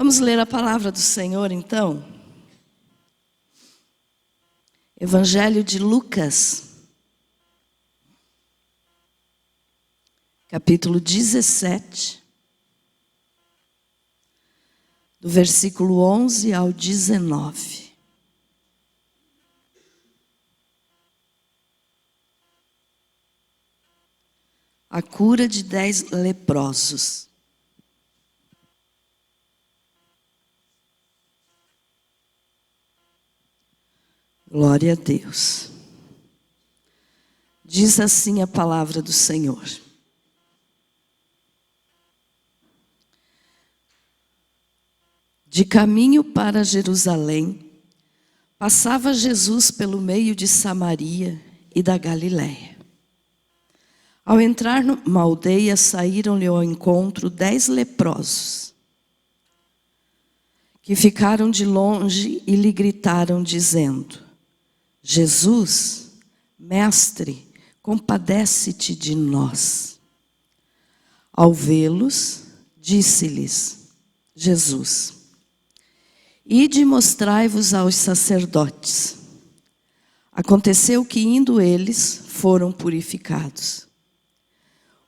Vamos ler a palavra do Senhor, então? Evangelho de Lucas, capítulo 17, do versículo 11 ao 19. A cura de 10 leprosos. Glória a Deus. Diz assim a palavra do Senhor. De caminho para Jerusalém, passava Jesus pelo meio de Samaria e da Galiléia. Ao entrar numa aldeia, saíram-lhe ao encontro 10 leprosos, que ficaram de longe e lhe gritaram, dizendo: Jesus, mestre, compadece-te de nós. Ao vê-los, disse-lhes Jesus: Ide e mostrai-vos aos sacerdotes. Aconteceu que, indo eles, foram purificados.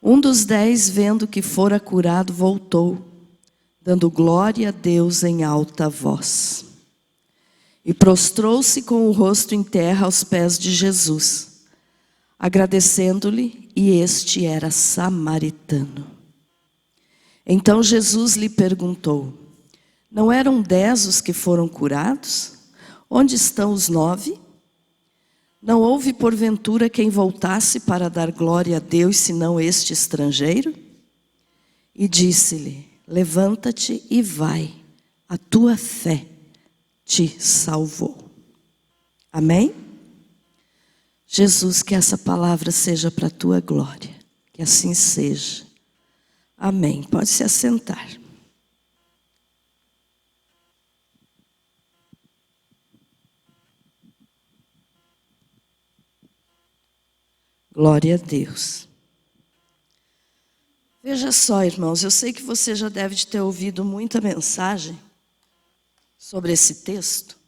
Um dos 10, vendo que fora curado, voltou, dando glória a Deus em alta voz. E prostrou-se com o rosto em terra aos pés de Jesus, agradecendo-lhe, e este era samaritano. Então Jesus lhe perguntou: Não eram 10 os que foram curados? Onde estão os 9? Não houve porventura quem voltasse para dar glória a Deus, senão este estrangeiro? E disse-lhe: Levanta-te e vai, a tua fé te salvou. Amém? Jesus, que essa palavra seja para a tua glória, que assim seja. Amém. Pode se assentar. Glória a Deus. Veja só, irmãos, eu sei que você já deve ter ouvido muita mensagem sobre esse texto,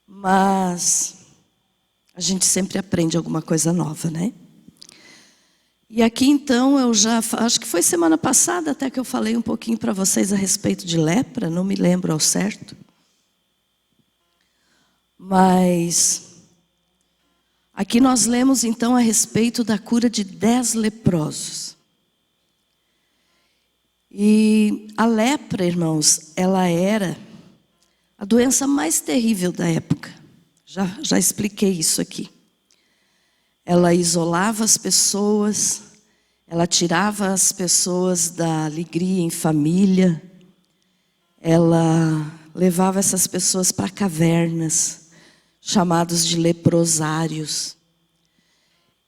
mas a gente sempre aprende alguma coisa nova, né? E aqui então eu já, acho que foi semana passada até que eu falei um pouquinho para vocês a respeito de lepra, não me lembro ao certo. Mas aqui nós lemos então a respeito da cura de 10 leprosos. E a lepra, irmãos, ela era a doença mais terrível da época. Já expliquei isso aqui. Ela isolava as pessoas, ela tirava as pessoas da alegria em família, ela levava essas pessoas para cavernas, chamados de leprosários.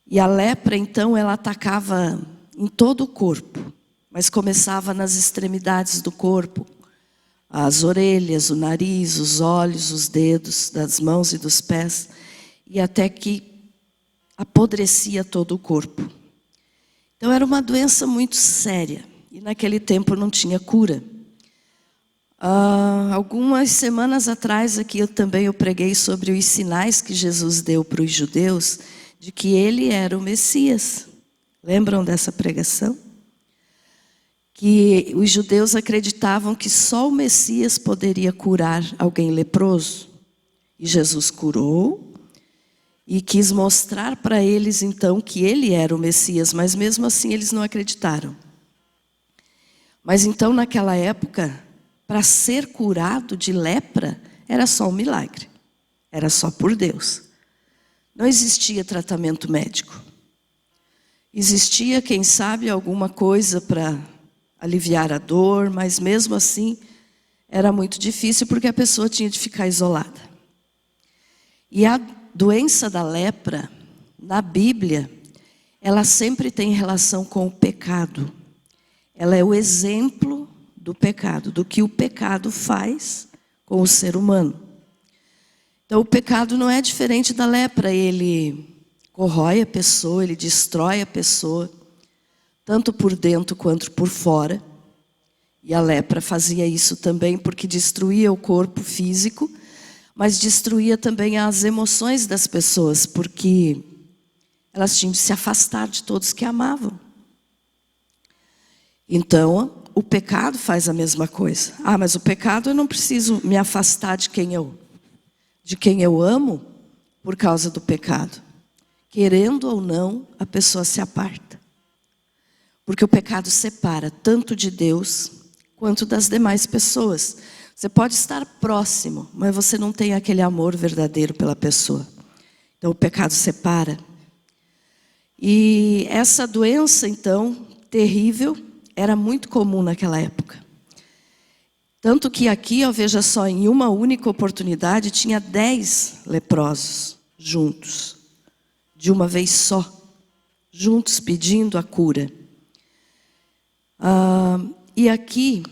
E a lepra, então, ela atacava em todo o corpo, mas começava nas extremidades do corpo, as orelhas, o nariz, os olhos, os dedos, das mãos e dos pés, e até que apodrecia todo o corpo. Então era uma doença muito séria, e naquele tempo não tinha cura. Algumas semanas atrás aqui eu preguei sobre os sinais que Jesus deu para os judeus de que ele era o Messias. Lembram dessa pregação? Que os judeus acreditavam que só o Messias poderia curar alguém leproso. E Jesus curou e quis mostrar para eles então que ele era o Messias, mas mesmo assim eles não acreditaram. Mas então naquela época, para ser curado de lepra, era só um milagre. Era só por Deus. Não existia tratamento médico. Existia, quem sabe, alguma coisa para aliviar a dor, mas mesmo assim era muito difícil porque a pessoa tinha de ficar isolada. E a doença da lepra, na Bíblia, ela sempre tem relação com o pecado. Ela é o exemplo do pecado, do que o pecado faz com o ser humano. Então o pecado não é diferente da lepra, ele corrói a pessoa, ele destrói a pessoa, tanto por dentro quanto por fora. E a lepra fazia isso também porque destruía o corpo físico, mas destruía também as emoções das pessoas, porque elas tinham de se afastar de todos que amavam. Então, o pecado faz a mesma coisa. Ah, mas o pecado eu não preciso me afastar de quem eu amo por causa do pecado. Querendo ou não, a pessoa se aparta. Porque o pecado separa tanto de Deus quanto das demais pessoas. Você pode estar próximo, mas você não tem aquele amor verdadeiro pela pessoa. Então o pecado separa. E essa doença, então, terrível, era muito comum naquela época. Tanto que aqui, ó, veja só, em uma única oportunidade, tinha 10 leprosos juntos. De uma vez só. Juntos pedindo a cura. E aqui,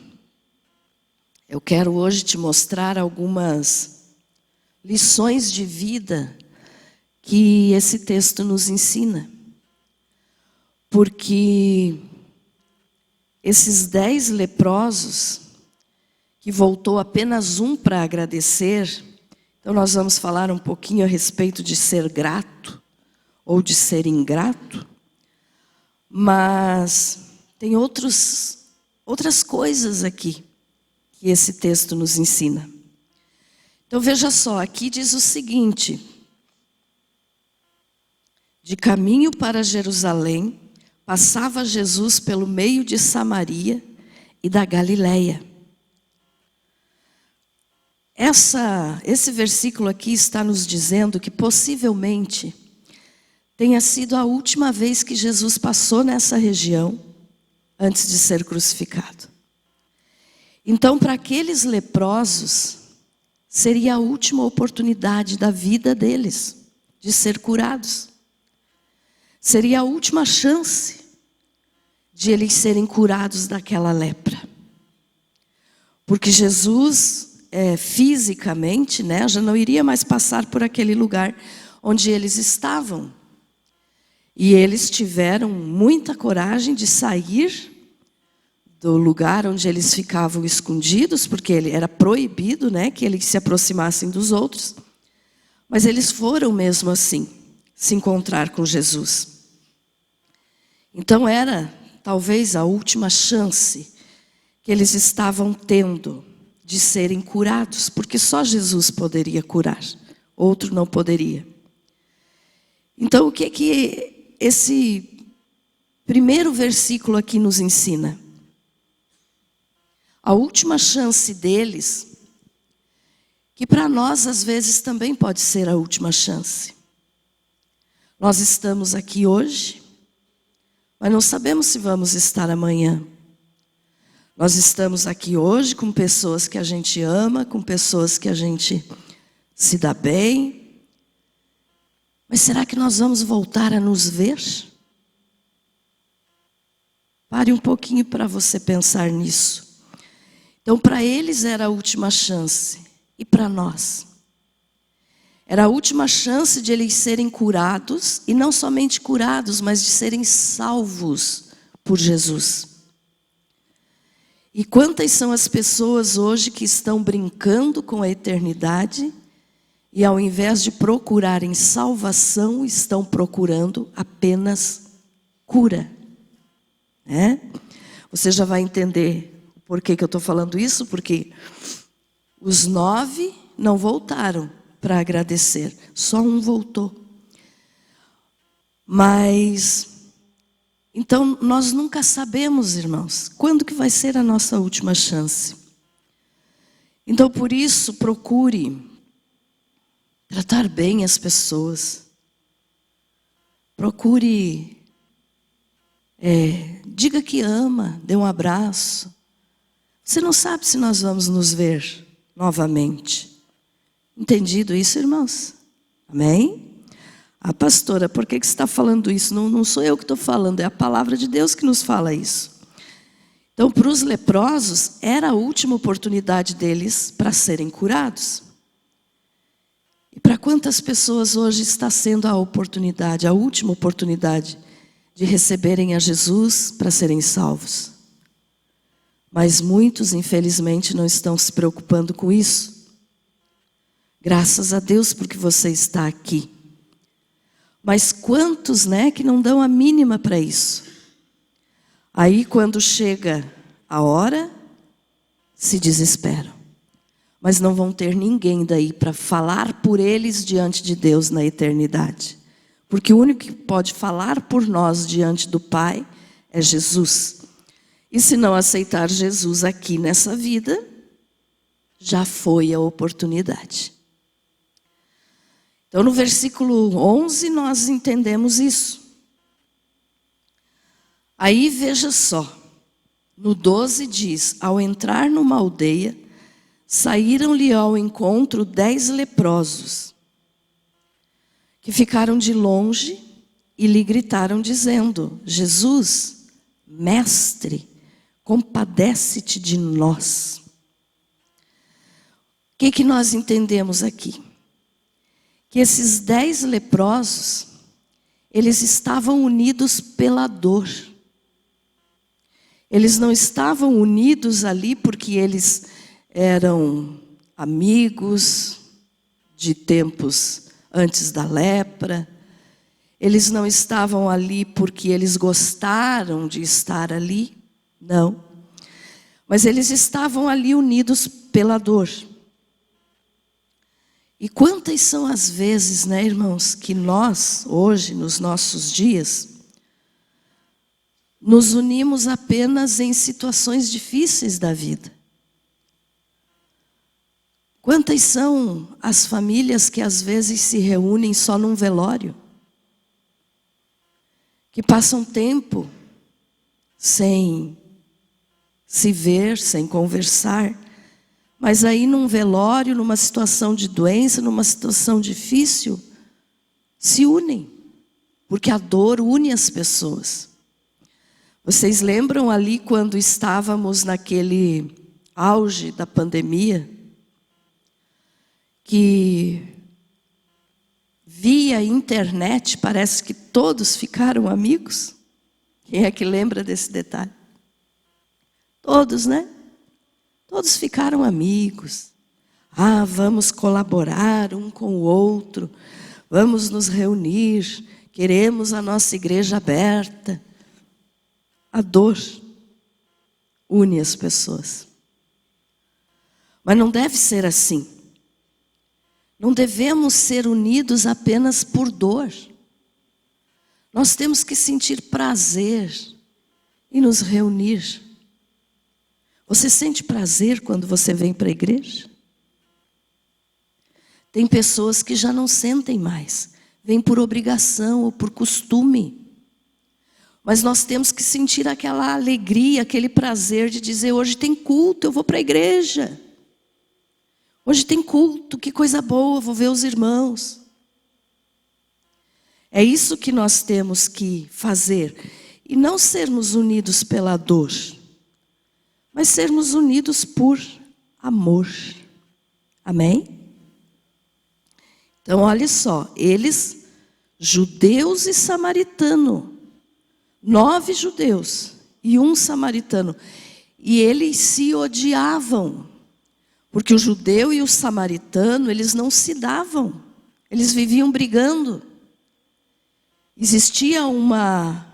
eu quero hoje te mostrar algumas lições de vida que esse texto nos ensina. Porque esses 10 leprosos, que voltou apenas um para agradecer, então nós vamos falar um pouquinho a respeito de ser grato ou de ser ingrato, mas tem outras coisas aqui que esse texto nos ensina. Então veja só, aqui diz o seguinte: de caminho para Jerusalém, passava Jesus pelo meio de Samaria e da Galileia. Esse versículo aqui está nos dizendo que possivelmente tenha sido a última vez que Jesus passou nessa região antes de ser crucificado. Então, para aqueles leprosos, seria a última oportunidade da vida deles de ser curados. Seria a última chance de eles serem curados daquela lepra. Porque Jesus, fisicamente, né, já não iria mais passar por aquele lugar onde eles estavam. E eles tiveram muita coragem de sair do lugar onde eles ficavam escondidos, porque era proibido, né, que eles se aproximassem dos outros. Mas eles foram mesmo assim, se encontrar com Jesus. Então era talvez a última chance que eles estavam tendo de serem curados, porque só Jesus poderia curar, outro não poderia. Então o que esse primeiro versículo aqui nos ensina? A última chance deles, que para nós às vezes também pode ser a última chance. Nós estamos aqui hoje, mas não sabemos se vamos estar amanhã. Nós estamos aqui hoje com pessoas que a gente ama, com pessoas que a gente se dá bem. Mas será que nós vamos voltar a nos ver? Pare um pouquinho para você pensar nisso. Então, para eles era a última chance. E para nós? Era a última chance de eles serem curados. E não somente curados, mas de serem salvos por Jesus. E quantas são as pessoas hoje que estão brincando com a eternidade e ao invés de procurarem salvação, estão procurando apenas cura, né? Você já vai entender por que eu estou falando isso, porque os 9 não voltaram para agradecer, só um voltou. Mas então, nós nunca sabemos, irmãos, quando que vai ser a nossa última chance. Então, por isso, procure tratar bem as pessoas. Procure, diga que ama, dê um abraço. Você não sabe se nós vamos nos ver novamente. Entendido isso, irmãos? Amém? Ah, pastora, por que você está falando isso? Não sou eu que estou falando, é a palavra de Deus que nos fala isso. Então, para os leprosos, era a última oportunidade deles para serem curados. E para quantas pessoas hoje está sendo a oportunidade, a última oportunidade de receberem a Jesus para serem salvos? Mas muitos, infelizmente, não estão se preocupando com isso. Graças a Deus porque você está aqui. Mas quantos, né, que não dão a mínima para isso? Aí, quando chega a hora, se desesperam. Mas não vão ter ninguém daí para falar por eles diante de Deus na eternidade. Porque o único que pode falar por nós diante do Pai é Jesus. E se não aceitar Jesus aqui nessa vida, já foi a oportunidade. Então, no versículo 11, nós entendemos isso. Aí, veja só. No 12 diz, ao entrar numa aldeia, saíram-lhe ao encontro 10 leprosos, que ficaram de longe e lhe gritaram dizendo, Jesus, mestre, compadece-te de nós. O que nós entendemos aqui? Que esses 10 leprosos, eles estavam unidos pela dor. Eles não estavam unidos ali porque eles eram amigos de tempos antes da lepra. Eles não estavam ali porque eles gostaram de estar ali. Não. Mas eles estavam ali unidos pela dor. E quantas são as vezes, né, irmãos, que nós, hoje, nos nossos dias, nos unimos apenas em situações difíceis da vida. Quantas são as famílias que às vezes se reúnem só num velório? Que passam tempo sem se ver, sem conversar. Mas aí num velório, numa situação de doença, numa situação difícil, se unem. Porque a dor une as pessoas. Vocês lembram ali quando estávamos naquele auge da pandemia? Que via internet parece que todos ficaram amigos? Quem é que lembra desse detalhe? Todos, né? Todos ficaram amigos. Ah, vamos colaborar um com o outro. Vamos nos reunir. Queremos a nossa igreja aberta. A dor une as pessoas. Mas não deve ser assim. Não devemos ser unidos apenas por dor. Nós temos que sentir prazer em nos reunir. Você sente prazer quando você vem para a igreja? Tem pessoas que já não sentem mais. Vêm por obrigação ou por costume. Mas nós temos que sentir aquela alegria, aquele prazer de dizer, hoje tem culto, eu vou para a igreja. Hoje tem culto, que coisa boa, vou ver os irmãos. É isso que nós temos que fazer. E não sermos unidos pela dor, mas sermos unidos por amor. Amém? Então, olha só, eles, judeus e samaritano, 9 judeus e 1 samaritano, e eles se odiavam, porque o judeu e o samaritano, eles não se davam, eles viviam brigando. Existia uma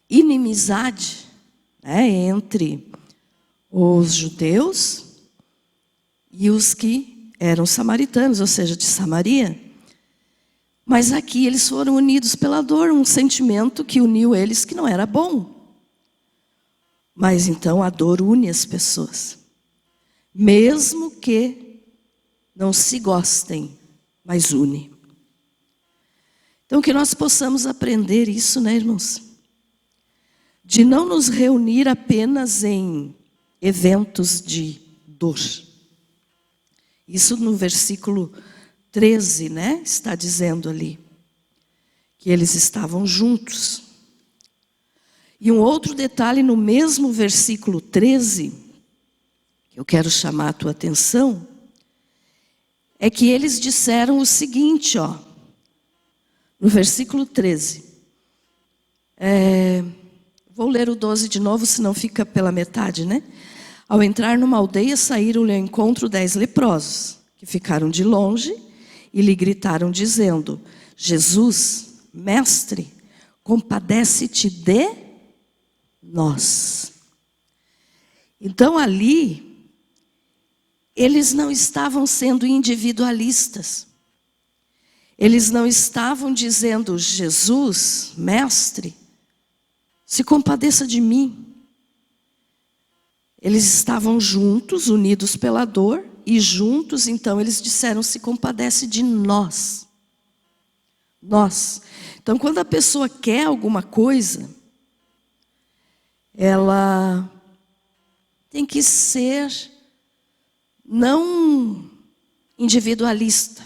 inimizade, né, entre os judeus e os que eram samaritanos, ou seja, de Samaria. Mas aqui eles foram unidos pela dor, um sentimento que uniu eles que não era bom. Mas então a dor une as pessoas. Mesmo que não se gostem, mas une. Então que nós possamos aprender isso, né, irmãos? De não nos reunir apenas em eventos de dor. Isso no versículo 13, né? Está dizendo ali que eles estavam juntos. E um outro detalhe no mesmo versículo 13, que eu quero chamar a tua atenção, é que eles disseram o seguinte, ó, no versículo 13. Vou ler o 12 de novo, senão fica pela metade, né? Ao entrar numa aldeia, saíram-lhe ao encontro 10 leprosos, que ficaram de longe e lhe gritaram, dizendo: Jesus, mestre, compadece-te de nós. Então ali, eles não estavam sendo individualistas. Eles não estavam dizendo: Jesus, mestre, se compadeça de mim. Eles estavam juntos, unidos pela dor, e juntos, então, eles disseram: se compadece de nós. Nós. Então, quando a pessoa quer alguma coisa, ela tem que ser não individualista,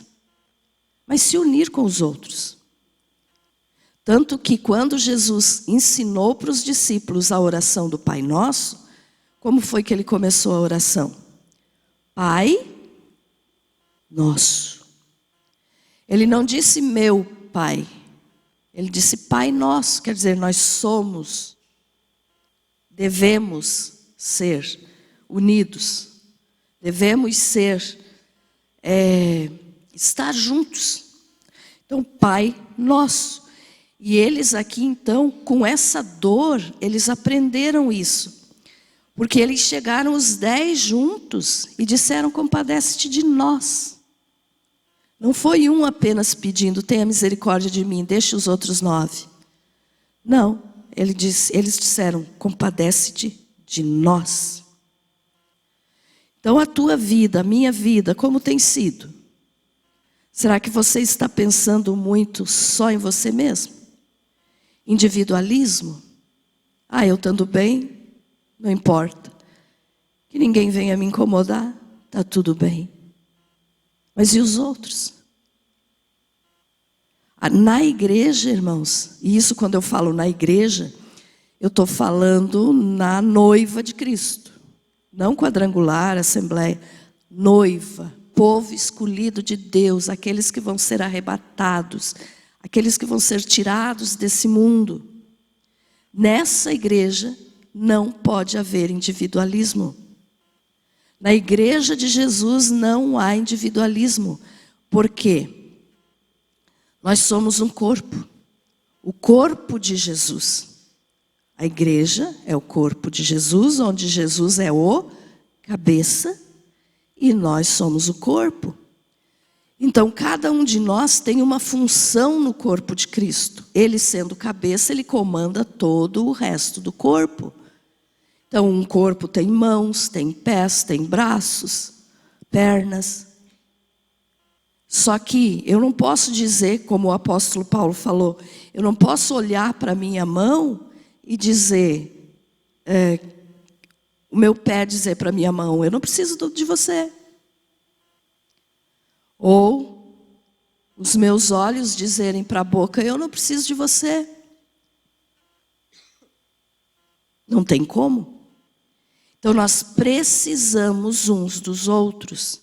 mas se unir com os outros. Tanto que quando Jesus ensinou para os discípulos a oração do Pai Nosso, como foi que ele começou a oração? Pai Nosso. Ele não disse meu Pai, ele disse Pai Nosso, quer dizer, nós somos, devemos ser unidos, devemos ser, estar juntos. Então, Pai Nosso. E eles aqui, então, com essa dor, eles aprenderam isso. Porque eles chegaram os 10 juntos e disseram: compadece-te de nós. Não foi um apenas pedindo: tenha misericórdia de mim, deixe os outros 9. Não, eles disseram: compadece-te de nós. Então a tua vida, a minha vida, como tem sido? Será que você está pensando muito só em você mesmo? Individualismo? Eu estando bem, não importa. Que ninguém venha me incomodar, está tudo bem. Mas e os outros? Na igreja, irmãos, e isso quando eu falo na igreja, eu estou falando na noiva de Cristo. Não quadrangular, assembleia. Noiva, povo escolhido de Deus, aqueles que vão ser arrebatados, aqueles que vão ser tirados desse mundo. Nessa igreja não pode haver individualismo. Na igreja de Jesus não há individualismo. Por quê? Nós somos um corpo. O corpo de Jesus. A igreja é o corpo de Jesus, onde Jesus é o cabeça e nós somos o corpo. Então, cada um de nós tem uma função no corpo de Cristo. Ele sendo cabeça, ele comanda todo o resto do corpo. Então, um corpo tem mãos, tem pés, tem braços, pernas. Só que eu não posso dizer, como o apóstolo Paulo falou, eu não posso olhar para a minha mão e dizer, o meu pé dizer para a minha mão: eu não preciso de você. Ou os meus olhos dizerem para a boca: eu não preciso de você. Não tem como. Então nós precisamos uns dos outros.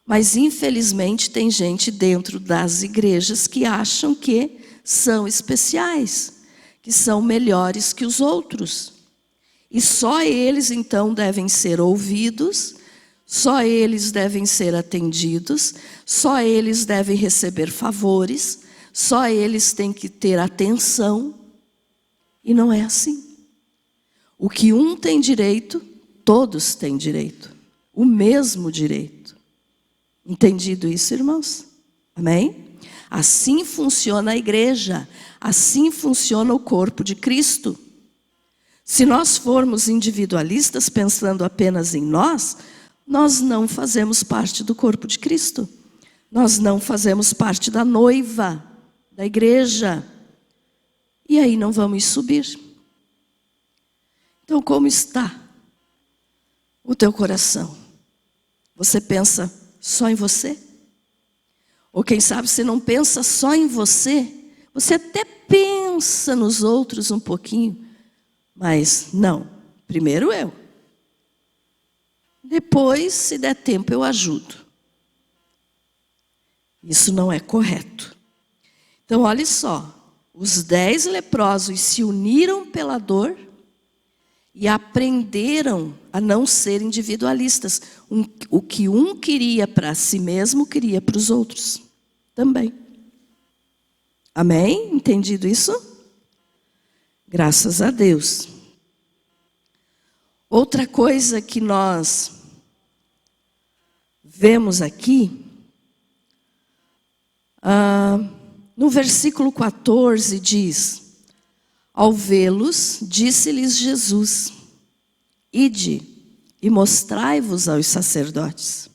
Mas infelizmente tem gente dentro das igrejas que acham que são especiais, que são melhores que os outros. E só eles então devem ser ouvidos, só eles devem ser atendidos, só eles devem receber favores, só eles têm que ter atenção. E não é assim. O que um tem direito, todos têm direito. O mesmo direito. Entendido isso, irmãos? Amém? Assim funciona a igreja. Assim funciona o corpo de Cristo. Se nós formos individualistas, pensando apenas em nós, nós não fazemos parte do corpo de Cristo. Nós não fazemos parte da noiva, da igreja. E aí não vamos subir. Então, como está o teu coração? Você pensa só em você? Ou quem sabe você não pensa só em você? Você até pensa nos outros um pouquinho, mas não. Primeiro eu. Depois, se der tempo, eu ajudo. Isso não é correto. Então, olha só. Os 10 leprosos se uniram pela dor, e aprenderam a não ser individualistas. O que um queria para si mesmo, queria para os outros também. Amém? Entendido isso? Graças a Deus. Outra coisa que nós vemos aqui, no versículo 14 diz: ao vê-los, disse-lhes Jesus: ide e mostrai-vos aos sacerdotes.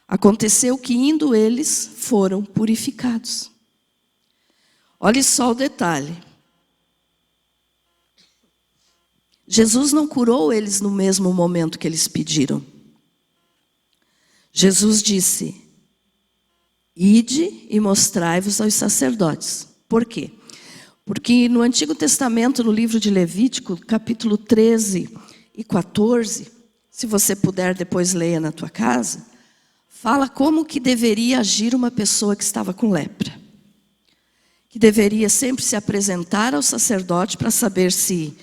Aconteceu que, indo eles, foram purificados. Olhe só o detalhe. Jesus não curou eles no mesmo momento que eles pediram. Jesus disse: ide e mostrai-vos aos sacerdotes. Por quê? Porque no Antigo Testamento, no livro de Levítico, capítulo 13 e 14, se você puder depois leia na tua casa, fala como que deveria agir uma pessoa que estava com lepra. Que deveria sempre se apresentar ao sacerdote para saber se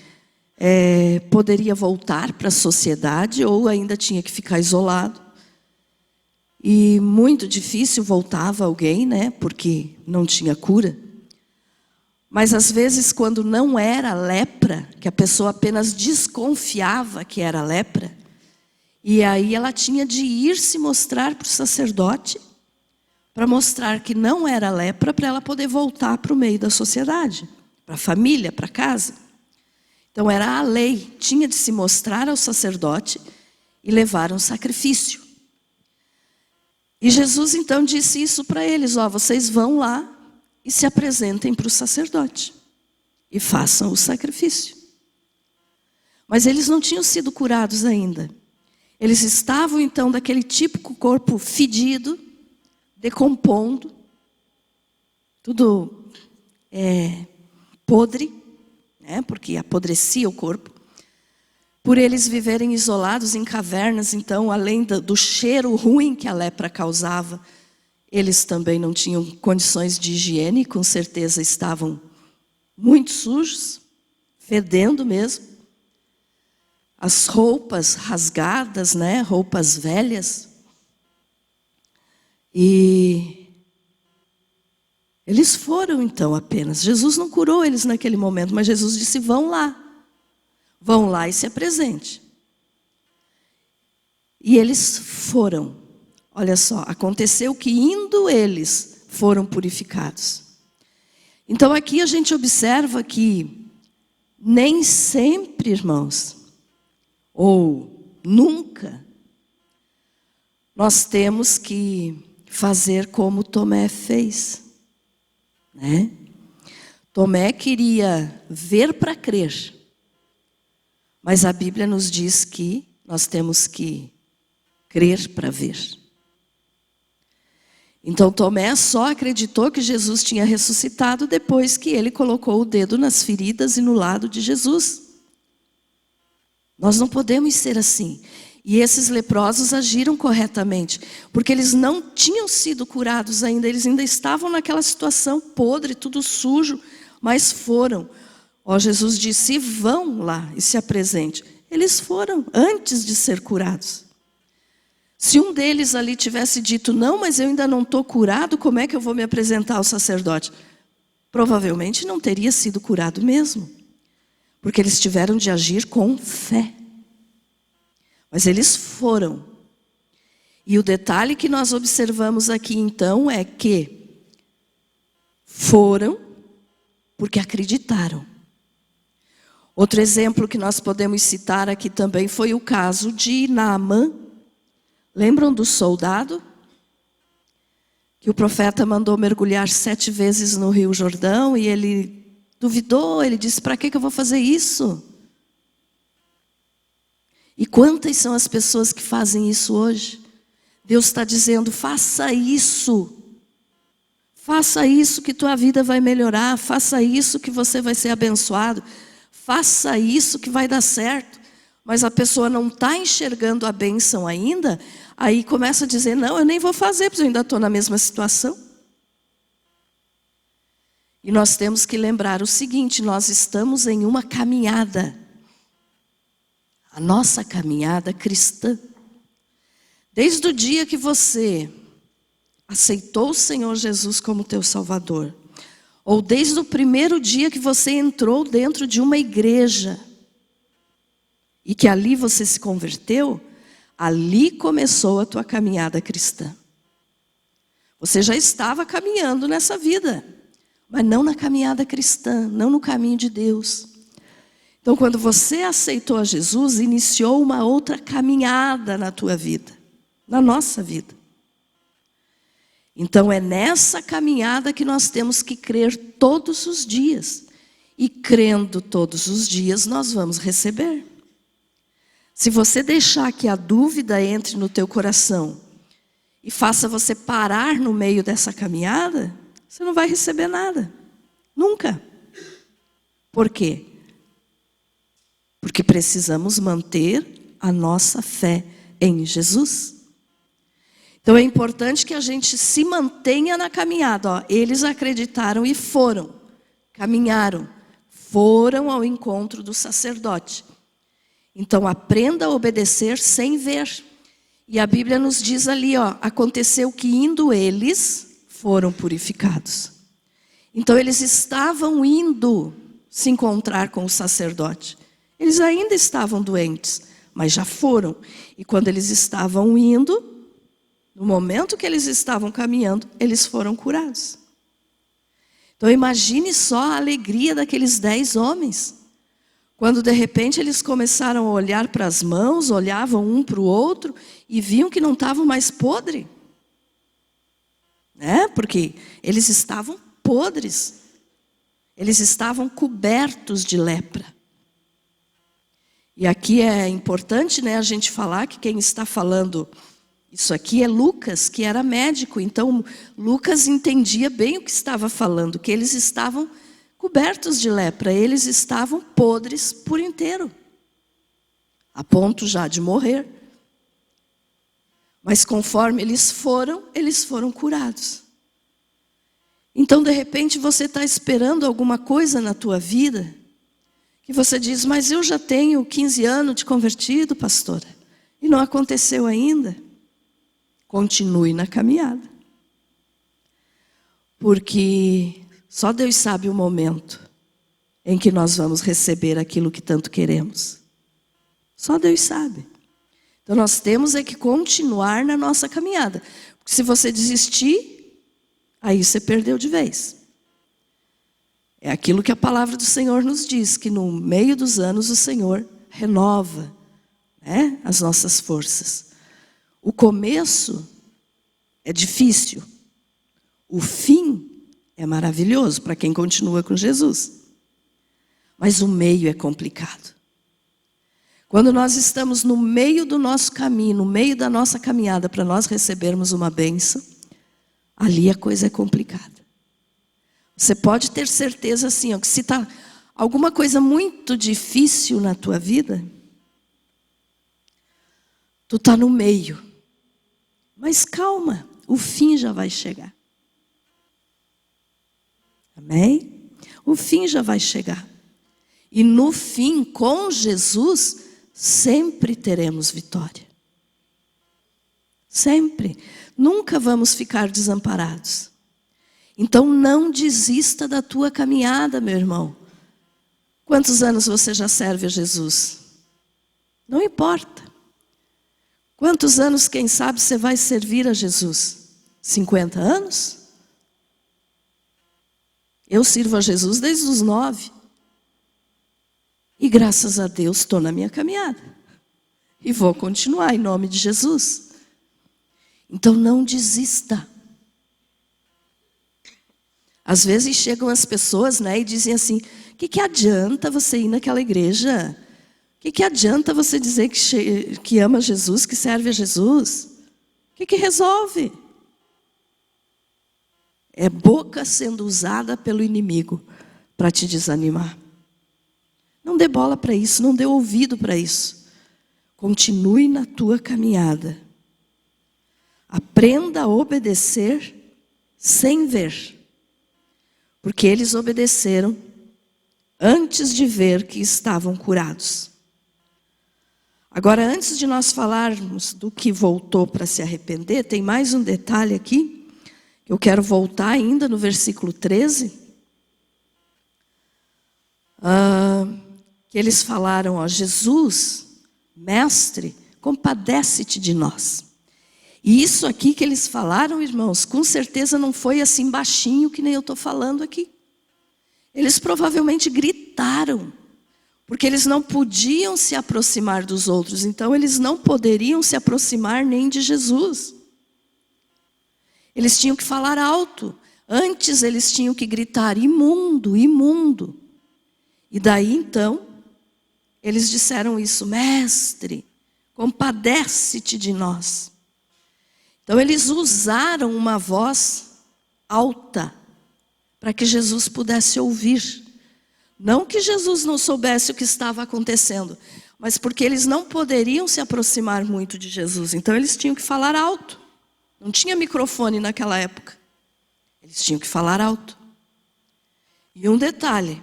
poderia voltar para a sociedade ou ainda tinha que ficar isolado. E muito difícil voltava alguém, né? Porque não tinha cura. Mas às vezes quando não era lepra, que a pessoa apenas desconfiava que era lepra, e aí ela tinha de ir se mostrar para o sacerdote, para mostrar que não era lepra, para ela poder voltar para o meio da sociedade, para a família, para casa. Então era a lei, tinha de se mostrar ao sacerdote e levar um sacrifício. E Jesus então disse isso para eles: ó, vocês vão lá e se apresentem para o sacerdote e façam o sacrifício. Mas eles não tinham sido curados ainda. Eles estavam então daquele típico corpo fedido, decompondo, tudo podre, né, porque apodrecia o corpo. Por eles viverem isolados em cavernas, então, além do cheiro ruim que a lepra causava, eles também não tinham condições de higiene, com certeza estavam muito sujos, fedendo mesmo. As roupas rasgadas, né, roupas velhas. E eles foram então apenas. Jesus não curou eles naquele momento, mas Jesus disse: vão lá. Vão lá e se apresente. E eles foram. Olha só, aconteceu que indo eles foram purificados. Então aqui a gente observa que nem sempre, irmãos, ou nunca, nós temos que fazer como Tomé fez, né? Tomé queria ver para crer, mas a Bíblia nos diz que nós temos que crer para ver. Então Tomé só acreditou que Jesus tinha ressuscitado depois que ele colocou o dedo nas feridas e no lado de Jesus. Nós não podemos ser assim. E esses leprosos agiram corretamente, porque eles não tinham sido curados ainda, eles ainda estavam naquela situação podre, tudo sujo, mas foram. Ó, Jesus disse: vão lá e se apresente. Eles foram antes de ser curados. Se um deles ali tivesse dito: não, mas eu ainda não estou curado, como é que eu vou me apresentar ao sacerdote? Provavelmente não teria sido curado mesmo, porque eles tiveram de agir com fé. Mas eles foram. E o detalhe que nós observamos aqui então é que foram porque acreditaram. Outro exemplo que nós podemos citar aqui também foi o caso de Naamã. Lembram do soldado? Que o profeta mandou mergulhar 7 vezes no Rio Jordão e ele duvidou, ele disse: para que eu vou fazer isso? E quantas são as pessoas que fazem isso hoje? Deus está dizendo: faça isso. Faça isso que tua vida vai melhorar. Faça isso que você vai ser abençoado. Faça isso que vai dar certo. Mas a pessoa não está enxergando a bênção ainda. Aí começa a dizer: não, eu nem vou fazer, porque eu ainda estou na mesma situação. E nós temos que lembrar o seguinte: nós estamos em uma caminhada. a nossa caminhada cristã. Desde o dia que você aceitou o Senhor Jesus como teu Salvador, ou desde o primeiro dia que você entrou dentro de uma igreja, e que ali você se converteu, ali começou a tua caminhada cristã. Você já estava caminhando nessa vida, mas não na caminhada cristã, não no caminho de Deus. Então, quando você aceitou a Jesus, iniciou uma outra caminhada na tua vida, na nossa vida. Então, é nessa caminhada que nós temos que crer todos os dias. E crendo todos os dias, nós vamos receber. Se você deixar que a dúvida entre no teu coração e faça você parar no meio dessa caminhada, você não vai receber nada. Nunca. Por quê? Porque precisamos manter a nossa fé em Jesus. Então é importante que a gente se mantenha na caminhada. Ó, eles acreditaram e foram, caminharam, foram ao encontro do sacerdote. Então aprenda a obedecer sem ver. E a Bíblia nos diz ali, ó, aconteceu que indo eles, foram purificados. Então eles estavam indo se encontrar com o sacerdote. Eles ainda estavam doentes, mas já foram. E quando eles estavam indo, no momento que eles estavam caminhando, eles foram curados. Então imagine só a alegria daqueles 10 homens. Quando de repente eles começaram a olhar para as mãos, olhavam um para o outro e viam que não estavam mais podres. Porque eles estavam podres. Eles estavam cobertos de lepra. E aqui é importante, a gente falar que quem está falando isso aqui é Lucas, que era médico. Então Lucas entendia bem o que estava falando, que eles estavam cobertos de lepra, eles estavam podres por inteiro, a ponto já de morrer. Mas conforme eles foram curados. Então, de repente, você está esperando alguma coisa na tua vida, que você diz, mas eu já tenho 15 anos de convertido, pastora, e não aconteceu ainda. Continue na caminhada. Porque só Deus sabe o momento em que nós vamos receber aquilo que tanto queremos. Só Deus sabe. Então nós temos que continuar na nossa caminhada. Porque se você desistir, aí você perdeu de vez. É aquilo que a palavra do Senhor nos diz, que no meio dos anos o Senhor renova, as nossas forças. O começo é difícil. O fim é maravilhoso para quem continua com Jesus. Mas o meio é complicado. Quando nós estamos no meio do nosso caminho, no meio da nossa caminhada, para nós recebermos uma bênção, ali a coisa é complicada. Você pode ter certeza assim, que se está alguma coisa muito difícil na tua vida, tu está no meio. Mas calma, o fim já vai chegar. Amém? O fim já vai chegar. E no fim, com Jesus, sempre teremos vitória. Sempre. Nunca vamos ficar desamparados. Então não desista da tua caminhada, meu irmão. Quantos anos você já serve a Jesus? Não importa. Quantos anos, quem sabe, você vai servir a Jesus? 50 anos? Eu sirvo a Jesus desde os 9. E graças a Deus estou na minha caminhada. E vou continuar em nome de Jesus. Então não desista. Às vezes chegam as pessoas, e dizem assim, o que adianta você ir naquela igreja? O que adianta você dizer que ama Jesus, que serve a Jesus? O que resolve? É boca sendo usada pelo inimigo para te desanimar. Não dê bola para isso, não dê ouvido para isso. Continue na tua caminhada. Aprenda a obedecer sem ver. Porque eles obedeceram antes de ver que estavam curados. Agora, antes de nós falarmos do que voltou para se arrepender, tem mais um detalhe aqui. Eu quero voltar ainda no versículo 13. Que eles falaram, ó, Jesus, mestre, compadece-te de nós. E isso aqui que eles falaram, irmãos, com certeza não foi assim baixinho que nem eu estou falando aqui. Eles provavelmente gritaram, porque eles não podiam se aproximar dos outros, então eles não poderiam se aproximar nem de Jesus. Eles tinham que falar alto. Antes eles tinham que gritar, imundo, imundo. E daí então, eles disseram isso, mestre, compadece-te de nós. Então eles usaram uma voz alta, para que Jesus pudesse ouvir. Não que Jesus não soubesse o que estava acontecendo, mas porque eles não poderiam se aproximar muito de Jesus. Então eles tinham que falar alto. Não tinha microfone naquela época. Eles tinham que falar alto. E um detalhe.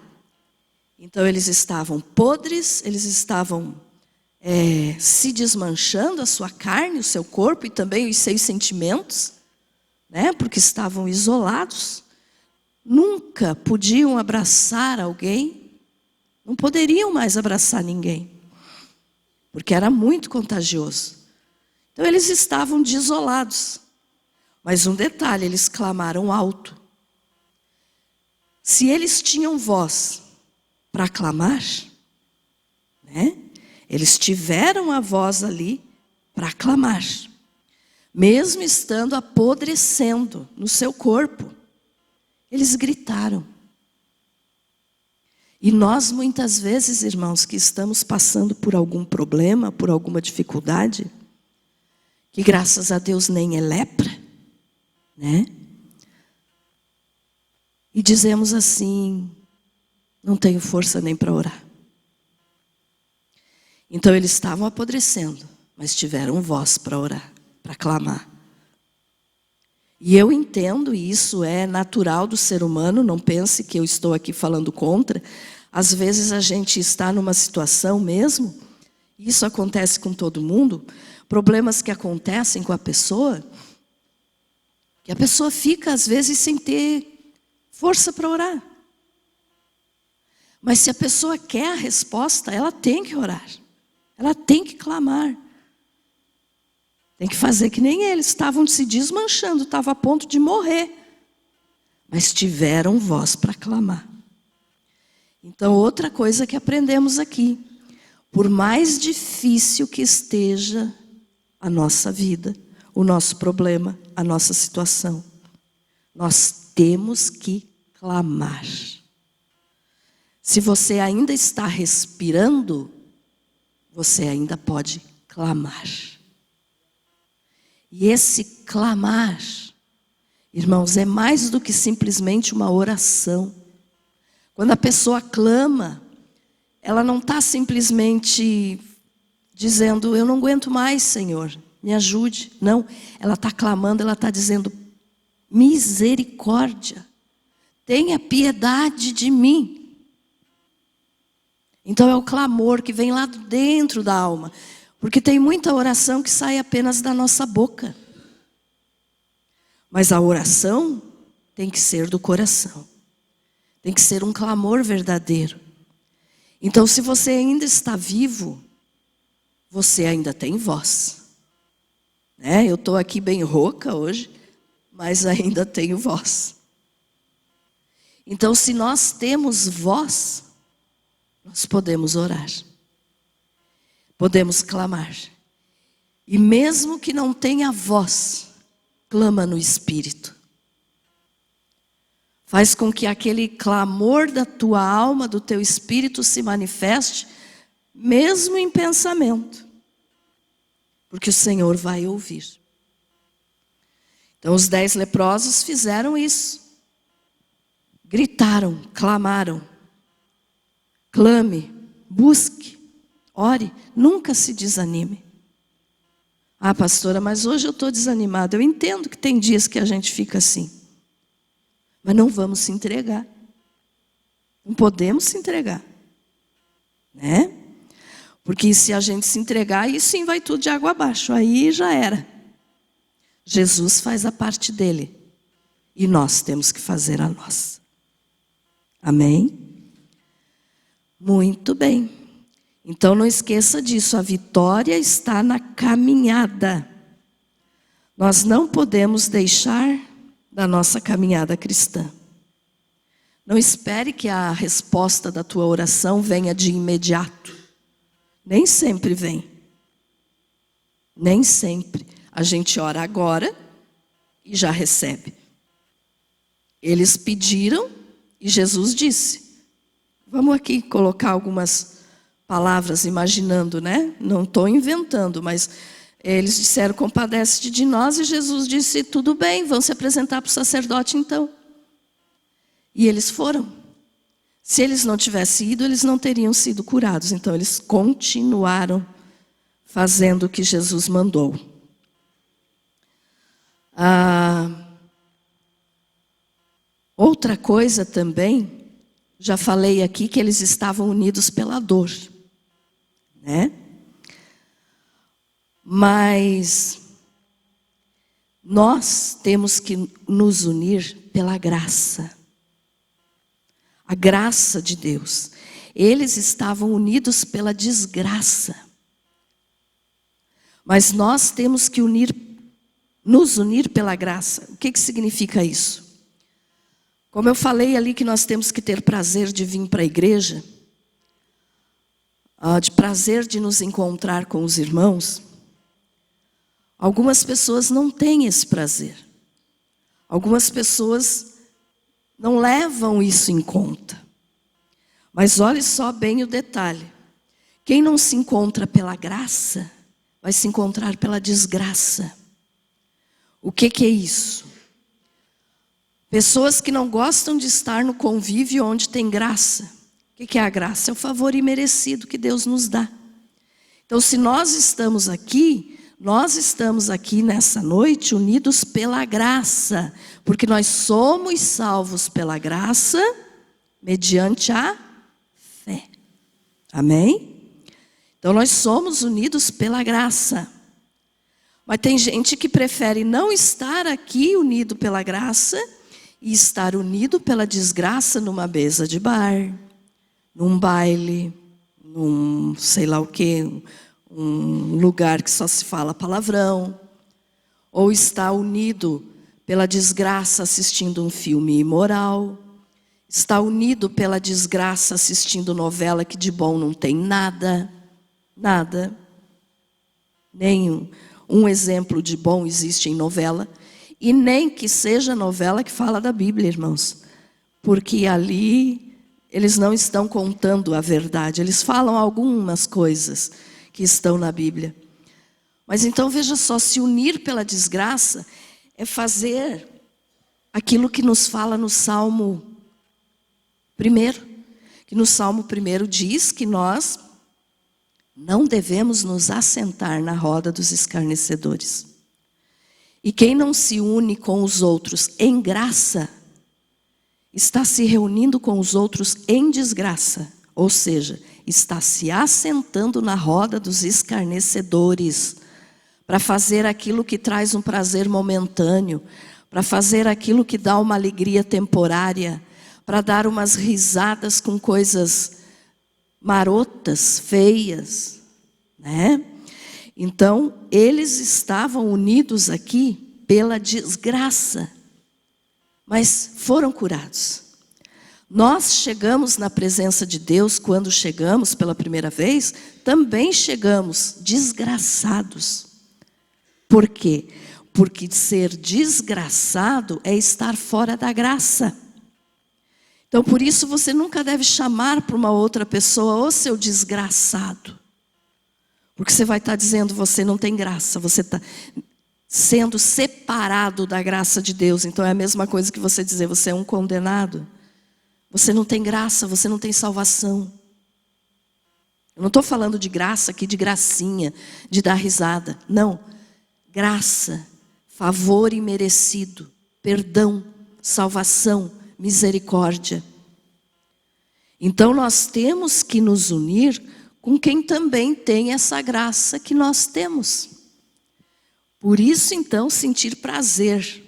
Então eles estavam podres, eles estavam se desmanchando, a sua carne, o seu corpo e também os seus sentimentos, né? Porque estavam isolados. Nunca podiam abraçar alguém, não poderiam mais abraçar ninguém, porque era muito contagioso. Então eles estavam desolados. Mas um detalhe, eles clamaram alto. Se eles tinham voz para clamar, né? Eles tiveram a voz ali para clamar, mesmo estando apodrecendo no seu corpo. Eles gritaram. E nós muitas vezes, irmãos, que estamos passando por algum problema, por alguma dificuldade, que graças a Deus nem é lepra, né? E dizemos assim, não tenho força nem para orar. Então eles estavam apodrecendo, mas tiveram voz para orar, para clamar. E eu entendo, e isso é natural do ser humano, não pense que eu estou aqui falando contra. Às vezes a gente está numa situação mesmo, isso acontece com todo mundo, problemas que acontecem com a pessoa, que a pessoa fica às vezes sem ter força para orar. Mas se a pessoa quer a resposta, ela tem que orar, ela tem que clamar. Tem que fazer que nem eles, estavam se desmanchando, estavam a ponto de morrer. Mas tiveram voz para clamar. Então, outra coisa que aprendemos aqui. Por mais difícil que esteja a nossa vida, o nosso problema, a nossa situação, nós temos que clamar. Se você ainda está respirando, você ainda pode clamar. E esse clamar, irmãos, é mais do que simplesmente uma oração. Quando a pessoa clama, ela não está simplesmente dizendo, eu não aguento mais, Senhor, me ajude. Não, ela está clamando, ela está dizendo, misericórdia, tenha piedade de mim. Então é o clamor que vem lá dentro da alma. Porque tem muita oração que sai apenas da nossa boca. Mas a oração tem que ser do coração. Tem que ser um clamor verdadeiro. Então, se você ainda está vivo, você ainda tem voz. Né? Eu estou aqui bem rouca hoje, mas ainda tenho voz. Então, se nós temos voz, nós podemos orar. Podemos clamar. E mesmo que não tenha voz, clama no Espírito. Faz com que aquele clamor da tua alma, do teu espírito se manifeste, mesmo em pensamento. Porque o Senhor vai ouvir. Então os 10 leprosos fizeram isso. Gritaram, clamaram. Clame, busque, ore, nunca se desanime. Ah, pastora, mas hoje eu estou desanimada. Eu entendo que tem dias que a gente fica assim. Mas não vamos se entregar. Não podemos se entregar. Né? Porque se a gente se entregar, aí sim vai tudo de água abaixo. Aí já era. Jesus faz a parte dele. E nós temos que fazer a nossa. Amém? Muito bem. Então não esqueça disso. A vitória está na caminhada. Nós não podemos deixar da nossa caminhada cristã. Não espere que a resposta da tua oração venha de imediato. Nem sempre vem. Nem sempre. A gente ora agora e já recebe. Eles pediram e Jesus disse. Vamos aqui colocar algumas palavras imaginando, né? Não estou inventando, mas eles disseram, compadece-te de nós, e Jesus disse, tudo bem, vão se apresentar para o sacerdote então. E eles foram. Se eles não tivessem ido, eles não teriam sido curados. Então eles continuaram fazendo o que Jesus mandou. Outra coisa também, já falei aqui que eles estavam unidos pela dor, né? Mas nós temos que nos unir pela graça. A graça de Deus. Eles estavam unidos pela desgraça. Mas nós temos que nos unir pela graça. O que significa isso? Como eu falei ali que nós temos que ter prazer de vir para a igreja, de prazer de nos encontrar com os irmãos, algumas pessoas não têm esse prazer. Algumas pessoas não levam isso em conta. Mas olhe só bem o detalhe. Quem não se encontra pela graça, vai se encontrar pela desgraça. O que é isso? Pessoas que não gostam de estar no convívio onde tem graça. O que é a graça? É o favor imerecido que Deus nos dá. Então, se nós estamos aqui nessa noite unidos pela graça, porque nós somos salvos pela graça, mediante a fé. Amém? Então nós somos unidos pela graça. Mas tem gente que prefere não estar aqui unido pela graça e estar unido pela desgraça numa mesa de bar, num baile, num sei lá o quê, um lugar que só se fala palavrão, ou está unido pela desgraça assistindo um filme imoral, está unido pela desgraça assistindo novela que de bom não tem nada, nem um exemplo de bom existe em novela, e nem que seja novela que fala da Bíblia, irmãos, porque ali eles não estão contando a verdade, eles falam algumas coisas que estão na Bíblia. Mas então veja só, se unir pela desgraça é fazer aquilo que nos fala no Salmo 1, que no Salmo 1 diz que nós não devemos nos assentar na roda dos escarnecedores. E quem não se une com os outros em graça, está se reunindo com os outros em desgraça. Ou seja, está se assentando na roda dos escarnecedores, para fazer aquilo que traz um prazer momentâneo, para fazer aquilo que dá uma alegria temporária, para dar umas risadas com coisas marotas, feias, né? Então, eles estavam unidos aqui pela desgraça, mas foram curados. Nós chegamos na presença de Deus, quando chegamos pela primeira vez, também chegamos desgraçados. Por quê? Porque ser desgraçado é estar fora da graça. Então, por isso, você nunca deve chamar para uma outra pessoa, ô seu desgraçado. Porque você vai estar dizendo, você não tem graça, você está sendo separado da graça de Deus. Então, é a mesma coisa que você dizer, você é um condenado. Você não tem graça, você não tem salvação. Eu não estou falando de graça aqui, de gracinha, de dar risada. Não. Graça, favor imerecido, perdão, salvação, misericórdia. Então nós temos que nos unir com quem também tem essa graça que nós temos. Por isso, então, sentir prazer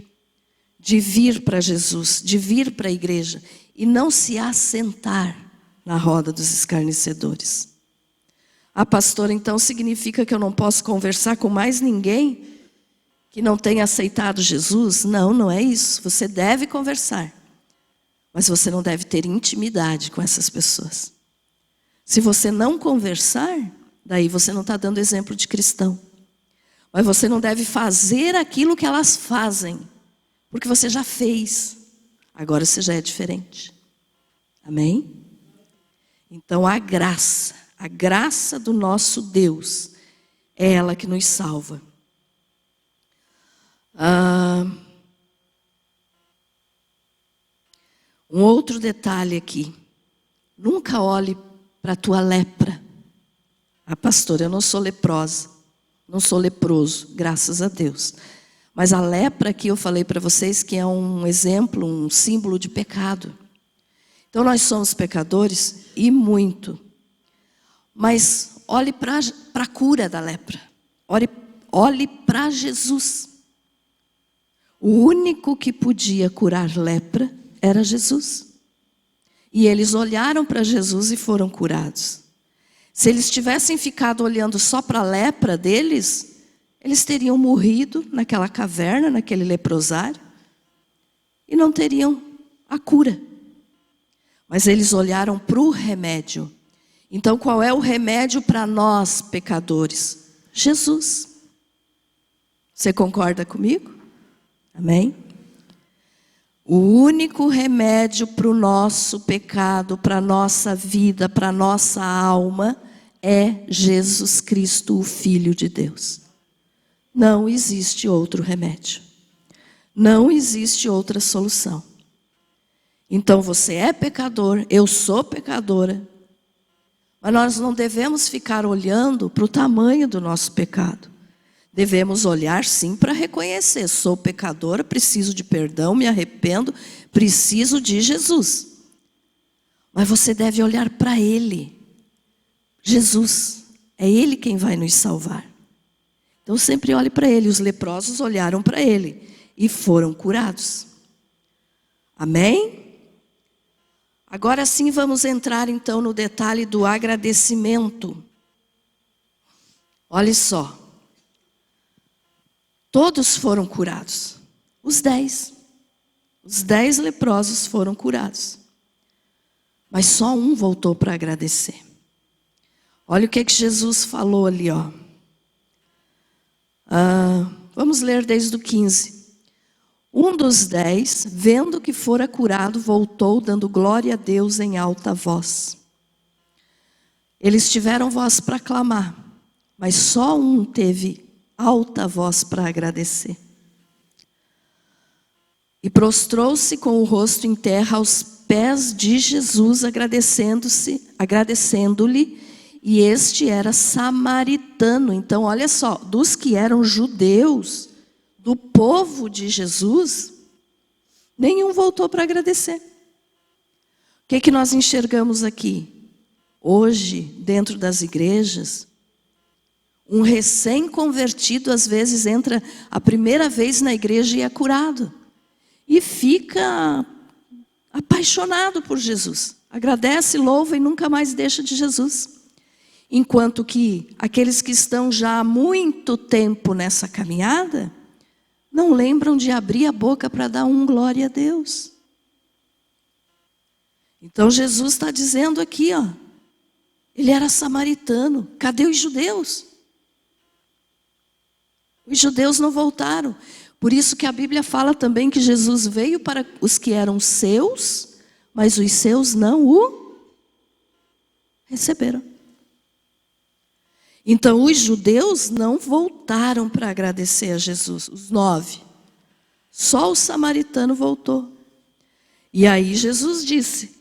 de vir para Jesus, de vir para a igreja, e não se assentar na roda dos escarnecedores. Ah, pastor, então significa que eu não posso conversar com mais ninguém que não tenha aceitado Jesus? Não, não é isso. Você deve conversar, mas você não deve ter intimidade com essas pessoas. Se você não conversar, daí você não está dando exemplo de cristão. Mas você não deve fazer aquilo que elas fazem, porque você já fez. Agora você já é diferente. Amém? Então a graça do nosso Deus, é ela que nos salva. Um outro detalhe aqui. Nunca olhe para a tua lepra. Ah, pastor, eu não sou leprosa. Não sou leproso, graças a Deus. Mas a lepra aqui eu falei para vocês que é um exemplo, um símbolo de pecado. Então nós somos pecadores e muito. Mas olhe para a cura da lepra. Olhe para Jesus. O único que podia curar lepra era Jesus. E eles olharam para Jesus e foram curados. Se eles tivessem ficado olhando só para a lepra deles, eles teriam morrido naquela caverna, naquele leprosário, e não teriam a cura. Mas eles olharam para o remédio. Então qual é o remédio para nós pecadores? Jesus. Você concorda comigo? Amém? O único remédio para o nosso pecado, para a nossa vida, para a nossa alma, é Jesus Cristo, o Filho de Deus. Não existe outro remédio. Não existe outra solução. Então você é pecador, eu sou pecadora. Mas nós não devemos ficar olhando para o tamanho do nosso pecado. Devemos olhar sim para reconhecer. Sou pecadora, preciso de perdão, me arrependo, preciso de Jesus. Mas você deve olhar para Ele. Jesus, é Ele quem vai nos salvar. Então sempre olhe para Ele. Os leprosos olharam para Ele e foram curados. Amém? Agora sim vamos entrar então no detalhe do agradecimento. Olha só. Todos foram curados. Os 10. Os 10 leprosos foram curados. Mas só um voltou para agradecer. Olha o que Jesus falou ali, ó. Vamos ler desde o 15. Um dos 10, vendo que fora curado, voltou, dando glória a Deus em alta voz. Eles tiveram voz para clamar, mas só um teve alta voz para agradecer. E prostrou-se com o rosto em terra aos pés de Jesus, agradecendo-lhe, e este era samaritano. Então, olha só, dos que eram judeus, do povo de Jesus, nenhum voltou para agradecer. O que nós enxergamos aqui? Hoje, dentro das igrejas, um recém-convertido às vezes entra a primeira vez na igreja e é curado. E fica apaixonado por Jesus. Agradece, louva e nunca mais deixa de Jesus. Enquanto que aqueles que estão já há muito tempo nessa caminhada, não lembram de abrir a boca para dar glória a Deus. Então Jesus está dizendo aqui, ó, ele era samaritano. Cadê os judeus? Os judeus não voltaram. Por isso que a Bíblia fala também que Jesus veio para os que eram seus, mas os seus não o receberam. Então os judeus não voltaram para agradecer a Jesus, os 9. Só o samaritano voltou. E aí Jesus disse,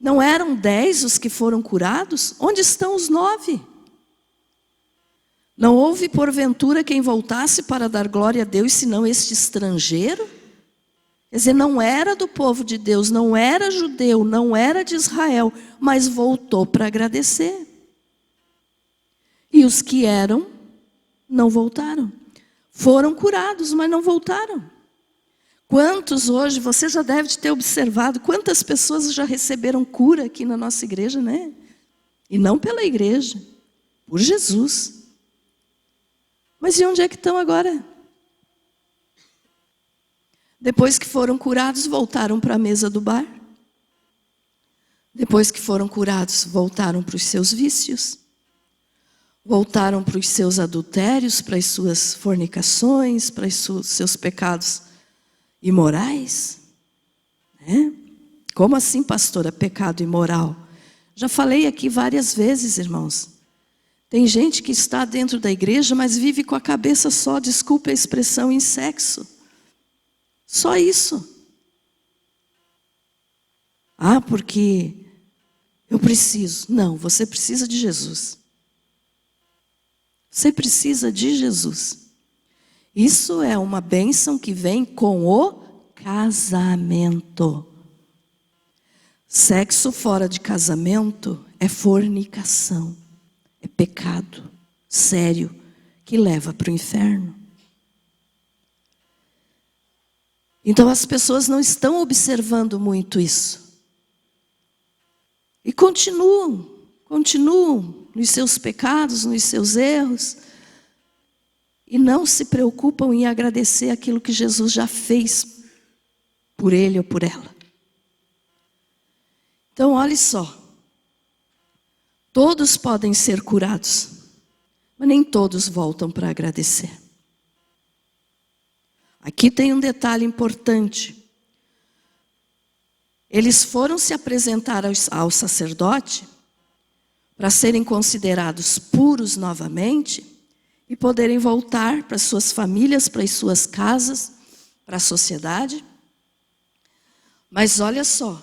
não eram 10 os que foram curados? Onde estão os 9? Não houve porventura quem voltasse para dar glória a Deus, senão este estrangeiro? Quer dizer, não era do povo de Deus, não era judeu, não era de Israel, mas voltou para agradecer. E os que eram, não voltaram. Foram curados, mas não voltaram. Quantos hoje, você já deve ter observado, quantas pessoas já receberam cura aqui na nossa igreja, né? E não pela igreja, por Jesus. Mas e onde é que estão agora? Depois que foram curados, voltaram para a mesa do bar. Depois que foram curados, voltaram para os seus vícios. Voltaram para os seus adultérios, para as suas fornicações, para os seus pecados imorais. Né? Como assim, pastora, pecado imoral? Já falei aqui várias vezes, irmãos. Tem gente que está dentro da igreja, mas vive com a cabeça só, desculpe a expressão, em sexo. Só isso. Ah, porque eu preciso. Não, você precisa de Jesus. Você precisa de Jesus. Isso é uma bênção que vem com o casamento. Sexo fora de casamento é fornicação. É pecado sério que leva para o inferno. Então as pessoas não estão observando muito isso. E continuam nos seus pecados, nos seus erros. E não se preocupam em agradecer aquilo que Jesus já fez por ele ou por ela. Então olhe só. Todos podem ser curados, mas nem todos voltam para agradecer. Aqui tem um detalhe importante. Eles foram se apresentar ao sacerdote para serem considerados puros novamente e poderem voltar para suas famílias, para as suas casas, para a sociedade. Mas olha só,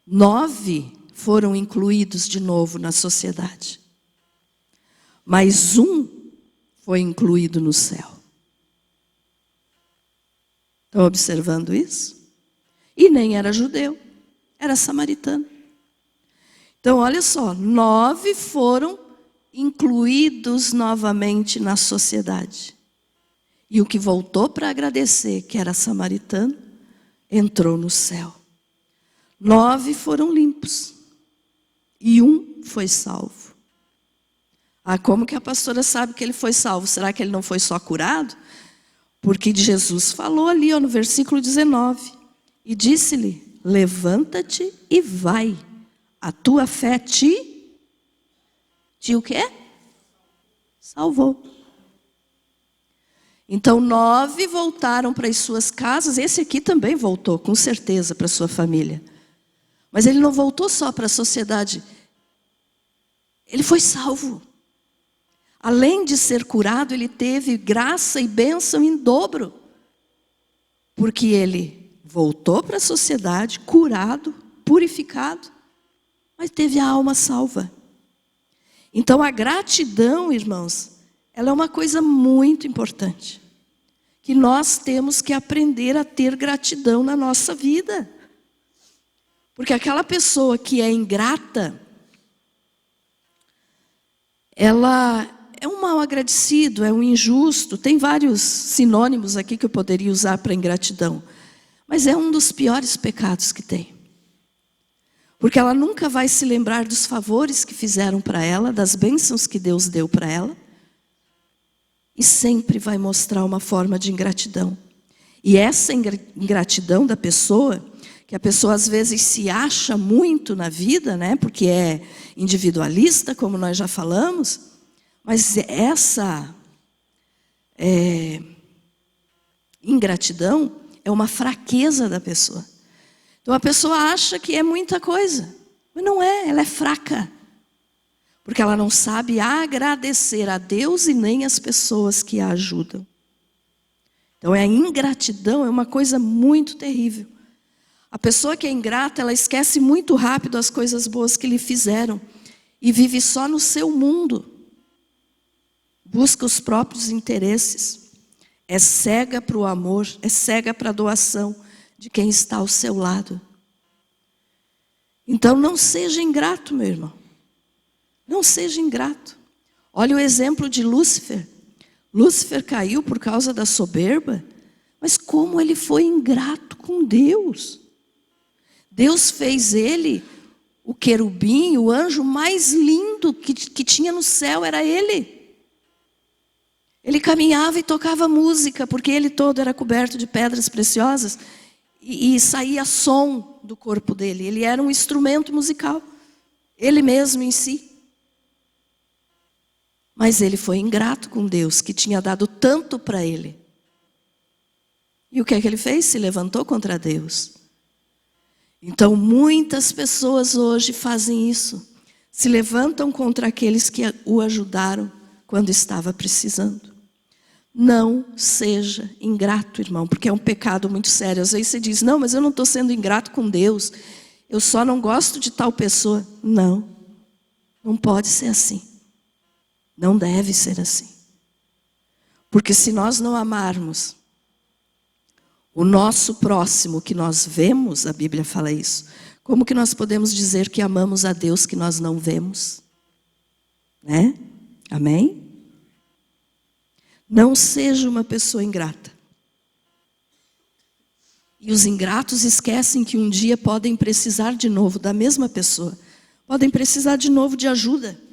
9 foram incluídos de novo na sociedade. Mas 1 foi incluído no céu. Estão observando isso? E nem era judeu, era samaritano. Então, olha só, 9 foram incluídos novamente na sociedade. E o que voltou para agradecer, que era samaritano, entrou no céu. 9 foram limpos. E 1 foi salvo. Ah, como que a pastora sabe que ele foi salvo? Será que ele não foi só curado? Porque Jesus falou ali, no versículo 19. E disse-lhe, levanta-te e vai. A tua fé te o quê? Salvou. Então 9 voltaram para as suas casas. Esse aqui também voltou, com certeza, para a sua família. Mas ele não voltou só para a sociedade. Ele foi salvo. Além de ser curado, ele teve graça e bênção em dobro. Porque ele voltou para a sociedade, curado, purificado, mas teve a alma salva. Então a gratidão, irmãos, ela é uma coisa muito importante. Que nós temos que aprender a ter gratidão na nossa vida. Porque aquela pessoa que é ingrata, ela é um mal agradecido, é um injusto. Tem vários sinônimos aqui que eu poderia usar para ingratidão. Mas é um dos piores pecados que tem. Porque ela nunca vai se lembrar dos favores que fizeram para ela, das bênçãos que Deus deu para ela. E sempre vai mostrar uma forma de ingratidão. E essa ingratidão da pessoa, que a pessoa às vezes se acha muito na vida, né? Porque é individualista, como nós já falamos. Mas essa ingratidão é uma fraqueza da pessoa. Então a pessoa acha que é muita coisa, mas não é, ela é fraca. Porque ela não sabe agradecer a Deus e nem as pessoas que a ajudam. Então a ingratidão é uma coisa muito terrível. A pessoa que é ingrata, ela esquece muito rápido as coisas boas que lhe fizeram e vive só no seu mundo. Busca os próprios interesses. É cega para o amor, é cega para a doação de quem está ao seu lado. Então não seja ingrato, meu irmão. Não seja ingrato. Olha o exemplo de Lúcifer. Lúcifer caiu por causa da soberba, mas como ele foi ingrato com Deus. Deus fez ele, o querubim, o anjo mais lindo que tinha no céu, era ele. Ele caminhava e tocava música, porque ele todo era coberto de pedras preciosas, e saía som do corpo dele. Ele era um instrumento musical, ele mesmo em si. Mas ele foi ingrato com Deus, que tinha dado tanto para ele. E o que é que ele fez? Se levantou contra Deus. Então muitas pessoas hoje fazem isso. Se levantam contra aqueles que o ajudaram quando estava precisando. Não seja ingrato, irmão, porque é um pecado muito sério. Às vezes você diz, não, mas eu não estou sendo ingrato com Deus. Eu só não gosto de tal pessoa. Não, não pode ser assim. Não deve ser assim. Porque se nós não amarmos o nosso próximo que nós vemos, a Bíblia fala isso, como que nós podemos dizer que amamos a Deus que nós não vemos? Né? Amém? Não seja uma pessoa ingrata. E os ingratos esquecem que um dia podem precisar de novo da mesma pessoa. Podem precisar de novo de ajuda.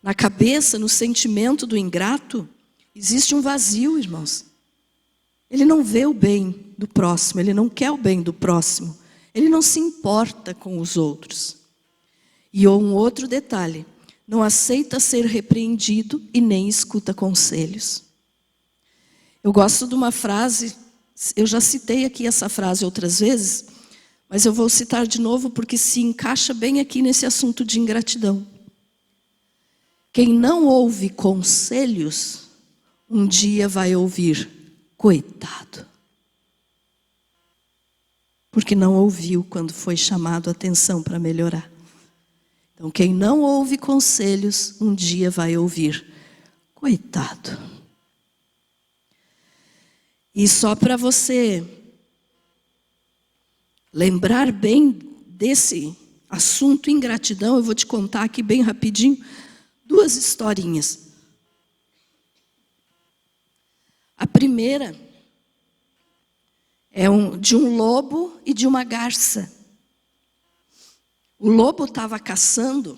Na cabeça, no sentimento do ingrato, existe um vazio, irmãos. Ele não vê o bem do próximo, ele não quer o bem do próximo. Ele não se importa com os outros. E um outro detalhe, não aceita ser repreendido e nem escuta conselhos. Eu gosto de uma frase, eu já citei aqui essa frase outras vezes, mas eu vou citar de novo porque se encaixa bem aqui nesse assunto de ingratidão. Quem não ouve conselhos, um dia vai ouvir, coitado. Porque não ouviu quando foi chamado a atenção para melhorar. Então, quem não ouve conselhos, um dia vai ouvir, coitado. E só para você lembrar bem desse assunto ingratidão, eu vou te contar aqui bem rapidinho, 2 historinhas. A primeira é de um lobo e de uma garça. O lobo estava caçando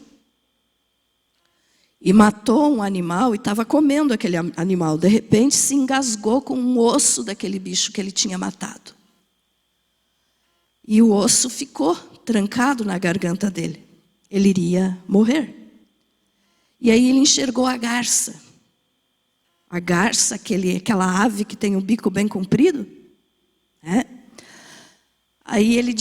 e matou um animal e estava comendo aquele animal. De repente se engasgou com um osso daquele bicho que ele tinha matado. E o osso ficou trancado na garganta dele. Ele iria morrer. E aí ele enxergou a garça. A garça, aquela ave que tem o bico bem comprido. Né? Aí ele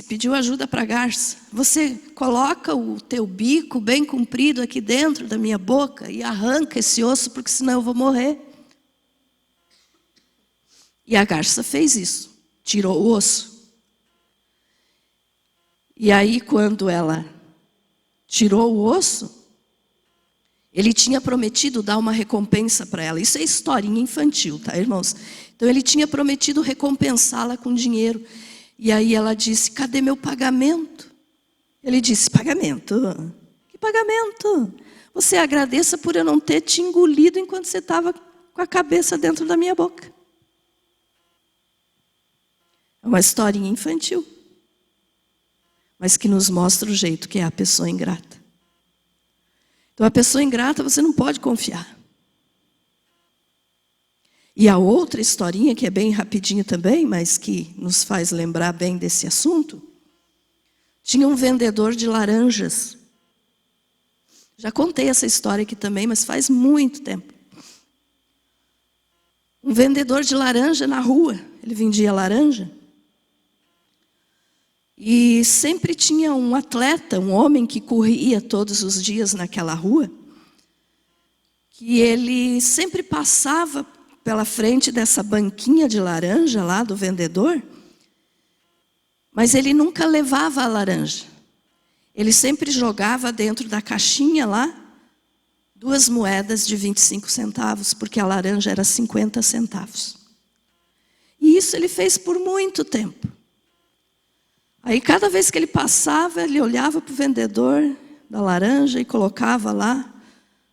pediu ajuda para a garça. Você coloca o teu bico bem comprido aqui dentro da minha boca e arranca esse osso, porque senão eu vou morrer. E a garça fez isso. Tirou o osso. E aí quando ela tirou o osso, ele tinha prometido dar uma recompensa para ela. Isso é historinha infantil, tá, irmãos? Então ele tinha prometido recompensá-la com dinheiro. E aí ela disse, cadê meu pagamento? Ele disse, pagamento? Que pagamento? Você agradeça por eu não ter te engolido enquanto você estava com a cabeça dentro da minha boca. É uma historinha infantil. Mas que nos mostra o jeito que é a pessoa ingrata. Então a pessoa ingrata você não pode confiar. E a outra historinha, que é bem rapidinho também, mas que nos faz lembrar bem desse assunto. Tinha um vendedor de laranjas. Já contei essa história aqui também, mas faz muito tempo. Um vendedor de laranja na rua. Ele vendia laranja. E sempre tinha um atleta, um homem que corria todos os dias naquela rua, que ele sempre passava pela frente dessa banquinha de laranja lá do vendedor, mas ele nunca levava a laranja. Ele sempre jogava dentro da caixinha lá 2 moedas de 25 centavos, porque a laranja era 50 centavos. E isso ele fez por muito tempo. Aí cada vez que ele passava, ele olhava para o vendedor, da laranja e colocava lá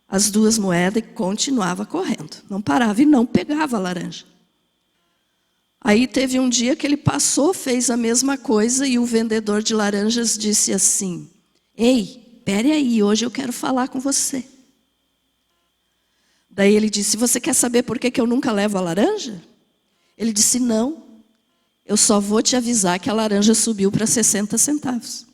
as 2 moedas e continuava correndo. Não parava e não pegava a laranja. Aí teve um dia que ele passou, fez a mesma coisa e o vendedor de laranjas disse assim: ei, pere aí, hoje eu quero falar com você. Daí ele disse: você quer saber por que eu nunca levo a laranja? Ele disse: não, eu só vou te avisar que a laranja subiu para 60 centavos.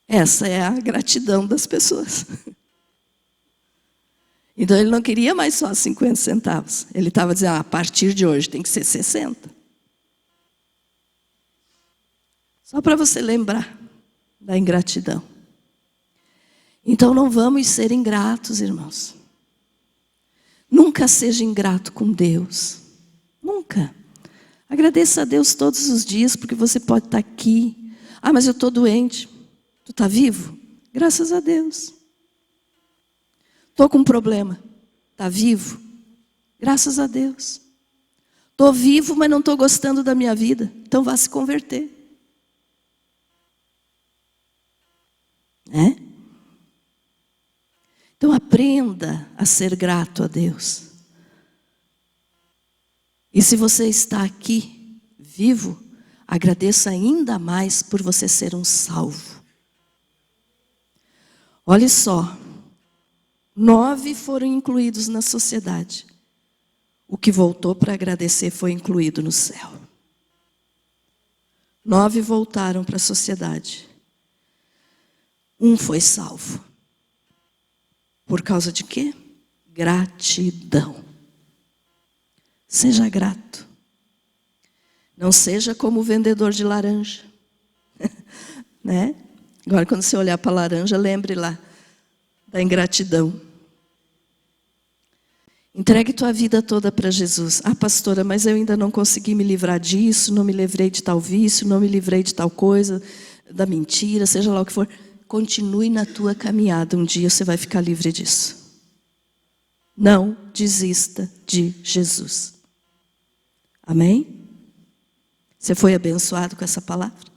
Essa é a gratidão das pessoas. Então ele não queria mais só 50 centavos. Ele estava dizendo: a partir de hoje tem que ser 60. Só para você lembrar da ingratidão. Então não vamos ser ingratos, irmãos. Nunca seja ingrato com Deus. Nunca. Agradeça a Deus todos os dias, porque você pode estar aqui. Ah, mas eu estou doente. Tu está vivo? Graças a Deus. Estou com um problema. Está vivo? Graças a Deus. Estou vivo, mas não estou gostando da minha vida. Então vá se converter. Então aprenda a ser grato a Deus. E se você está aqui, vivo, agradeça ainda mais por você ser um salvo. Olha só, 9 foram incluídos na sociedade. O que voltou para agradecer foi incluído no céu. 9 voltaram para a sociedade. 1 foi salvo. Por causa de quê? Gratidão. Seja grato. Não seja como o vendedor de laranja. Né? Agora, quando você olhar para a laranja, lembre lá da ingratidão. Entregue tua vida toda para Jesus. Ah, pastora, mas eu ainda não consegui me livrar disso, não me livrei de tal vício, não me livrei de tal coisa, da mentira, seja lá o que for. Continue na tua caminhada, um dia você vai ficar livre disso. Não desista de Jesus. Amém? Você foi abençoado com essa palavra?